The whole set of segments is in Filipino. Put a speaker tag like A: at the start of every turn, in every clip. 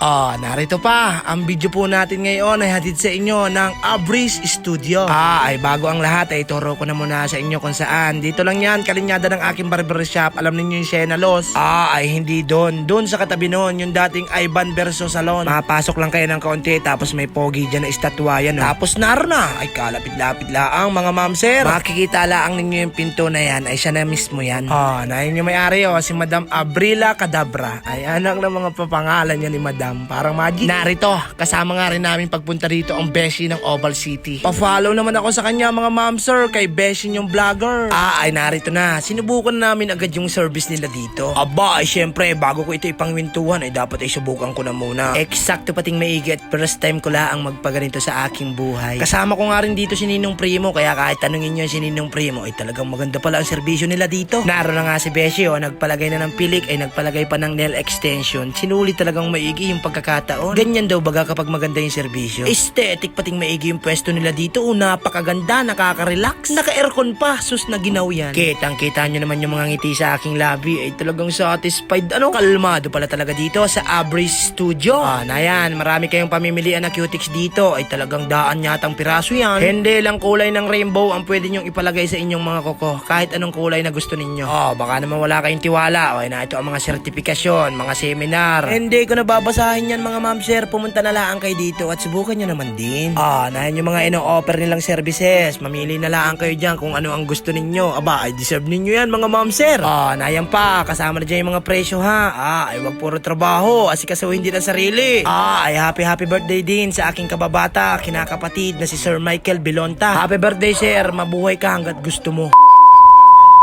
A: Narito pa. Ang video po natin ngayon ay hatid sa inyo ng Abris Studio. Ay bago ang lahat ay ituro ko na muna sa inyo kung saan. Dito lang yan, kalinyada ng aking barbershop. Alam ninyo yung Siena Los? Ay hindi doon. Doon sa katabi noon, yung dating Ivan Verso Salon. Mapasok lang kayo ng kaunti, tapos may pogi dyan na estatwa yan. Tapos naroon na, ay kalapit-lapit laang mga ma'am sir. Makikita laang ninyo yung pinto na yan, ay siya na mismo yan. Na yun yung may-ari si Madam Abrila Cadabra. Ay anak ng mga papangalan niya ni Madam. Parang magic. Narito, kasama nga rin namin pagpunta rito ang Beshi ng Oval City. Pa-follow naman ako sa kanya mga ma'am sir, kay Beshi yung vlogger. Ay narito na, sinubukan namin agad yung service nila dito. Ay syempre, bago ko ito ipangwintuhan ay dapat ay subukan ko na muna. Eksakto pating maigi at first time ko laang magpaganito sa aking buhay. Kasama ko nga rin dito si Ninong Primo, kaya kahit tanungin nyo si Ninong Primo ay talagang maganda pala ang serbisyo nila dito. Naroon na nga si Beshi nagpalagay na ng pilik, ay nagpalagay pa ng nail extension. Sinuli talagang maigi yung pagkakataon. Ganyan daw baga kapag maganda yung serbisyo. Aesthetic pating maigi yung pwesto nila dito. Napakaganda, nakaka-relax. Naka-aircon pa, sus na ginaw yan. Kitang-kita nyo naman yung mga ngiti sa aking labi. Ay talagang satisfied. Kalmado pala talaga dito sa Abris Studio. Na yan, marami kayong pamimilian na cutics dito. Ay talagang daan yatang piraso yan. Hindi lang kulay ng rainbow ang pwede nyong ipalagay sa inyong mga koko. Kahit anong kulay na gusto ninyo. Baka naman wala kayong tiwala. Na ito ang mga sertifikasyon, mga seminar. Hindi ko nababasahin yan mga ma'am sir. Pumunta na lang kayo dito at subukan nyo naman din. Na yan yung mga ino-offer nilang services. Mamili na lang kayo dyan kung ano ang gusto ninyo. Ay deserve ninyo yan mga ma'am sir. Na yan pa, kasama na dyan yung mga presyo ay wag puro trabaho, asikasuhin din ang sarili. Ay happy birthday din sa aking kababata, kinakapatid na si Sir Michael Bilonta. Happy birthday sir, mabuhay ka hanggat gusto mo.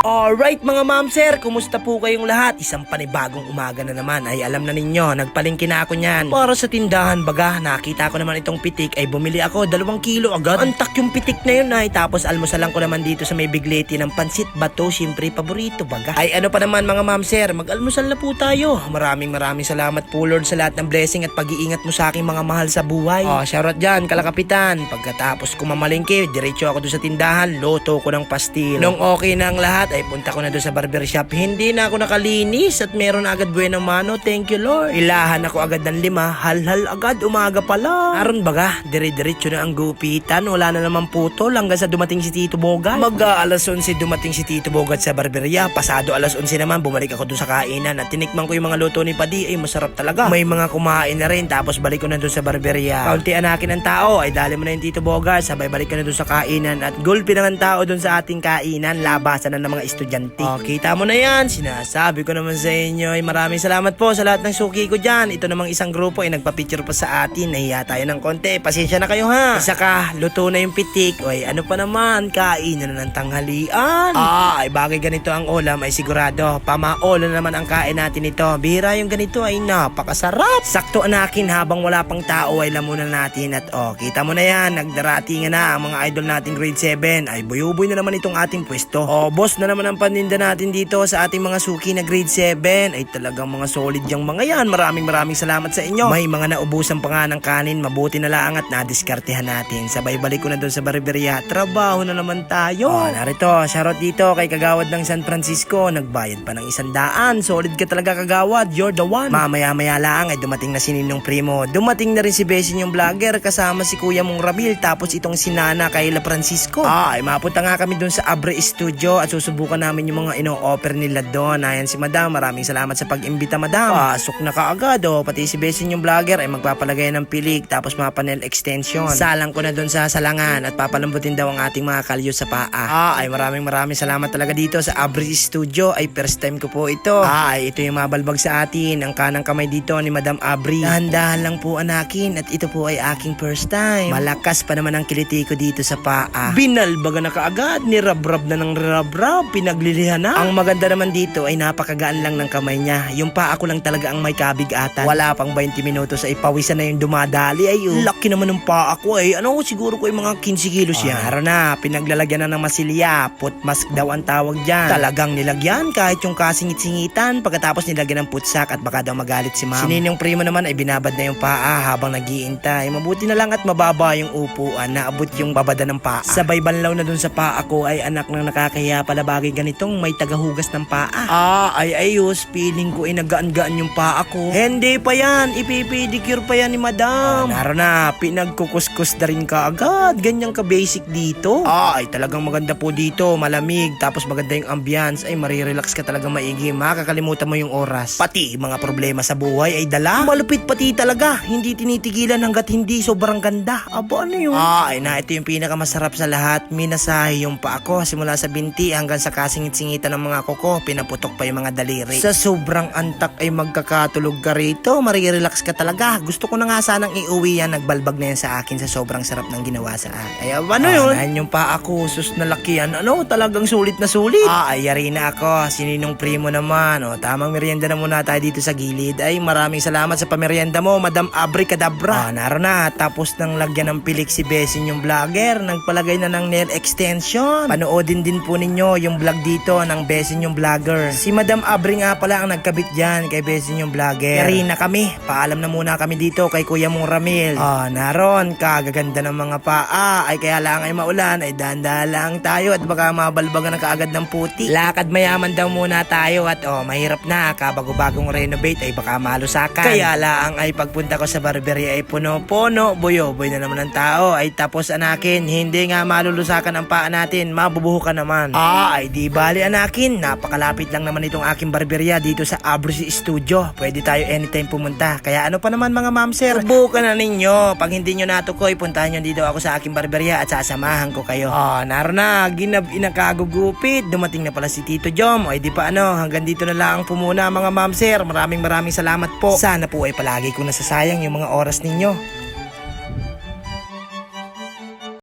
A: Alright mga ma'am sir, kumusta po kayong lahat? Isang panibagong umaga na naman. Ay alam na ninyo, nagpalingki na ako niyan para sa tindahan baga. Nakita ko naman itong pitik, ay bumili ako 2 kilo agad. Antak yung pitik na yun ay. Tapos almusalan ko naman dito sa may Bigleti ng pansit bato, siyempre paborito baga. Ay ano pa naman mga ma'am sir, mag-almusal na po tayo. Maraming salamat po Lord sa lahat ng blessing at pag-iingat mo sa aking mga mahal sa buhay. Shoutout dyan kalakapitan. Pagkatapos ko mamalingki, diretso ako doon sa tindahan, loto ko ng pastil. Nung okay na ang lahat, ay punta ko na doon sa barbershop. Hindi na ako nakalinis at meron agad buenang mano. Thank you Lord. Ilahan ako agad ng 5. Hal agad, umaga pala. Naroon baga, dire-diretso na ang gupitan. Wala na naman putol hanggang sa dumating si Tito Bogat. Mag-alas 11 dumating si Tito Bogat sa barberia. Pasado alas 11 naman, bumalik ako doon sa kainan at tinikman ko yung mga luto ni Padi. Ay masarap talaga. May mga kumain na rin, tapos balik ko na doon sa barberia. Kaunti anakin ng tao, ay dali mo na yung Tito Bogat. Sabay balik ka na doon sa kainan at gulpi na ng tao doon sa ating kainan. Labasan na ng mga estudyante. Kita mo na yan. Sinasabi ko naman sa inyo ay maraming salamat po sa lahat ng suki ko dyan. Ito namang isang grupo ay nagpa-picture pa sa atin. Nahiya tayo ng konti. Pasensya na kayo ha. Isa ka, luto na yung pitik. Ano pa naman, kain na ng tanghalian. Ay bagay ganito ang ulam ay sigurado. Pamaolo naman ang kain natin ito. Bihira yung ganito ay napakasarap. Sakto anakin habang wala pang tao ay lamunan natin. At kita mo na yan. Nagdaratingan na ang mga idol natin grade 7. Ay buy-uboy na naman itong ating pwesto. Boss na naman ang paninda natin dito sa ating mga suki na grade 7. Ay talagang mga solid yung mga yan. Maraming salamat sa inyo. May mga naubusan pa nga ng kanin. Mabuti na lang at nadiskartehan natin. Sabay balik ko na doon sa barberia. Trabaho na naman tayo. Narito, shoutout dito kay Kagawad ng San Francisco. Nagbayad pa ng 100. Solid ka talaga Kagawad. You're the one. Mamaya lang ay dumating na si Ninong Primo. Dumating na rin si Besin yung vlogger kasama si Kuya mong Ramil. Tapos itong si Nana Kayla Francisco. Ay mapunta nga kami doon sa Abris Studio at susubukan namin yung mga ino-offer nila doon. Ayan si Madam, maraming salamat sa pag-imbita Madam. Pasok na kaagad pati si Besin yung vlogger ay magpapalagay ng pilik tapos mga panel extension. Salang ko na doon sa salangan at papalambutin daw ang ating mga kalyo sa paa. Ay maraming salamat talaga dito sa Abris Studio. Ay first time ko po ito. Ay ito yung mabalbag sa atin. Ang kanang kamay dito ni Madam Abri. Dahan-dahan lang po anakin at ito po ay aking first time. Malakas pa naman ang kiliti ko dito sa paa. Binalbaga na kaagad, nirabrab na ng rirabrab, pinaglilihan na. Ang maganda naman dito ay napakagaan lang ng kamay niya. Yung paa ko lang talaga ang may kabigatan. Wala pang 20 minutos ay pawisan na yung dumadali. Ay laki naman ng paa ko ay. Siguro ko ay mga 15 kilos yan. Araw na, pinaglalagyan na ng masilya. Put mask daw ang tawag dyan. Talagang nilagyan kahit yung kasingit-singitan. Pagkatapos nilagyan ng putsak at baka daw magalit si ma'am. Si Ninong Primo naman ay binabad na yung paa habang nag-iintay. Mabuti na lang at mababa yung upuan. Naabot yung babada ng paa. Sabay banlaw na dun sa paa ko ay anak ng nakakahiya pala bagay ganitong may tagahugas ng paa. Ay ayos, feeling ko ay nagaan-gaan yung paa ko. Hindi pa yan, ipipedicure pa yan ni madam. Naroon na, pinagkukuskus na rin ka agad. Ganyan ka basic dito. Ay talagang maganda po dito, malamig, tapos maganda yung ambience. Ay marirelax ka talaga maigi, makakalimutan mo yung oras. Pati mga problema sa buhay ay dala. Malupit pati talaga, hindi tinitigilan hanggat hindi sobrang ganda. Aba ano yun? Ay na, ito yung pinakamasarap sa lahat. Minasahe yung paa ko simula sa binti hanggang sa kasingit-singitan ng mga kuko. Pinaputok pa yung mga daliri. Sa sobrang antak ay magkakatulog ka rito, marirelax ka talaga. Gusto ko na nga sanang iuwi yan, nagbalbag na yan sa akin sa sobrang sarap ng ginawa sa akin. Ay ano yun? Yan yung paa ko, sus na laki yan. Ano, talagang sulit na sulit. Ay yari na ako, sininong primo naman. Tamang merienda na muna tayo dito sa gilid. Ay maraming salamat sa pamerienda mo, Madam Abricadabra. Naroon na, tapos nang lagyan ng pilik si Besin yung vlogger, nagpalagay na ng nail extension. Panoodin din po ninyo yung vlog dito ng Besin yung vlogger. Si Madam Abri nga pala ang nagkabit dyan kay Besin yung vlogger. Yari na kami, paalam na muna kami dito kay Kuya mong Ramil. Naroon, kagaganda ng mga paa. Ay kaya lang ay maulan, ay dahan-dahan lang tayo at baka mabalbagan na kaagad ng puti. Lakad mayaman daw muna tayo at mahirap na, kabago-bagong renovate ay baka malusakan. Kaya lang ay pagpunta ko sa barberia ay puno-puno, buyo-boy na naman ng tao. Ay tapos anakin, hindi nga malulusakan ang paa natin, mabubuhukan naman. Ay di bali anakin, napakalapit lang naman itong aking barberia dito sa Abris Studio. Pwede tayo anytime pumunta. Kaya ano pa naman mga ma'am sir, subukan na ninyo. Pag hindi nyo natukoy, puntahan nyo dito ako sa aking barberia at sasamahan ko kayo. Naroon na, inakagugupit. Dumating na pala si Tito Jom. Ay di pa hanggang dito na lang po muna mga ma'am sir. Maraming salamat po. Sana po ay palagi kong nasasayang yung mga oras ninyo.